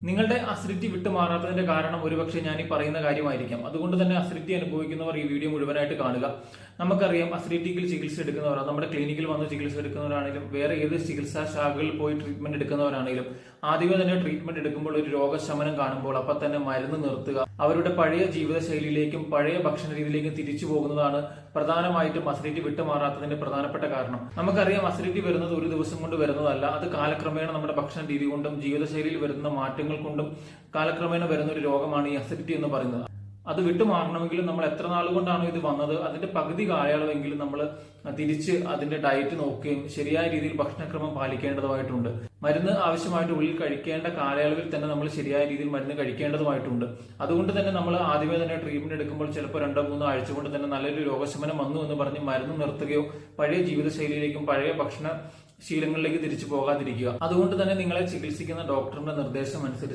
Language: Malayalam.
നിങ്ങളുടെ അസിഡിറ്റി വിട്ടുമാറാത്തതിന്റെ കാരണം ഒരുപക്ഷെ ഞാൻ ഈ പറയുന്ന കാര്യമായിരിക്കാം. അതുകൊണ്ട് തന്നെ അസിഡിറ്റി അനുഭവിക്കുന്നവർ ഈ വീഡിയോ മുഴുവനായിട്ട് കാണുക. നമുക്കറിയാം, അസിഡിറ്റിക്കിൽ ചികിത്സ എടുക്കുന്നവർ, നമ്മുടെ ക്ലിനിക്കിൽ വന്ന് ചികിത്സ എടുക്കുന്നവരാണെങ്കിലും വേറെ ഏത് ചികിത്സാ ശാഖകളിൽ പോയി ട്രീറ്റ്മെന്റ് എടുക്കുന്നവരാണെങ്കിലും ആദ്യമേ തന്നെ ട്രീറ്റ്മെന്റ് എടുക്കുമ്പോൾ ഒരു രോഗശമനം കാണുമ്പോൾ അപ്പൊ തന്നെ മരുന്ന് നിർത്തുക, അവരുടെ പഴയ ജീവിതശൈലിയിലേക്കും പഴയ ഭക്ഷണ രീതിയിലേക്കും തിരിച്ചു പോകുന്നതാണ് പ്രധാനമായിട്ടും അസിഡിറ്റി വിട്ടുമാറാത്തതിന്റെ പ്രധാനപ്പെട്ട കാരണം. നമുക്കറിയാം, അസിഡിറ്റി വരുന്നത് ഒരു ദിവസം കൊണ്ട് വരുന്നതല്ല. അത് കാലക്രമേണ നമ്മുടെ ഭക്ഷണ രീതി കൊണ്ടും ജീവിതശൈലിയിൽ വരുന്ന മാറ്റങ്ങൾ കൊണ്ടും കാലക്രമേണ വരുന്ന ഒരു രോഗമാണ് ഈ അസിഡിറ്റി എന്ന് പറയുന്നത്. അത് വിട്ടുമാറണമെങ്കിലും നമ്മൾ എത്ര നാളുകൊണ്ടാണോ ഇത് വന്നത് അതിന്റെ പകുതി കാലയളവെങ്കിലും നമ്മൾ തിരിച്ച് അതിന്റെ ഡയറ്റ് നോക്കുകയും ശരിയായ രീതിയിൽ ഭക്ഷണക്രമം പാലിക്കേണ്ടതുമായിട്ടുണ്ട്. മരുന്ന് ആവശ്യമായിട്ട് ഉള്ളിൽ കഴിക്കേണ്ട കാലയളവിൽ തന്നെ നമ്മൾ ശരിയായ രീതിയിൽ മരുന്ന് കഴിക്കേണ്ടതുമായിട്ടുണ്ട്. അതുകൊണ്ട് തന്നെ നമ്മൾ ആദ്യമേ തന്നെ ട്രീറ്റ്മെന്റ് എടുക്കുമ്പോൾ ചിലപ്പോൾ 2-3 ആഴ്ച കൊണ്ട് തന്നെ നല്ലൊരു രോഗശമനം വന്നു എന്ന് പറഞ്ഞ് മരുന്ന് നിർത്തുകയോ പഴയ ജീവിതശൈലിയിലേക്കും പഴയ ഭക്ഷണ ശീലങ്ങളിലേക്ക് തിരിച്ചു പോകാതിരിക്കുക. അതുകൊണ്ട് തന്നെ നിങ്ങളെ ചികിത്സിക്കുന്ന ഡോക്ടറിന്റെ നിർദ്ദേശം അനുസരിച്ച്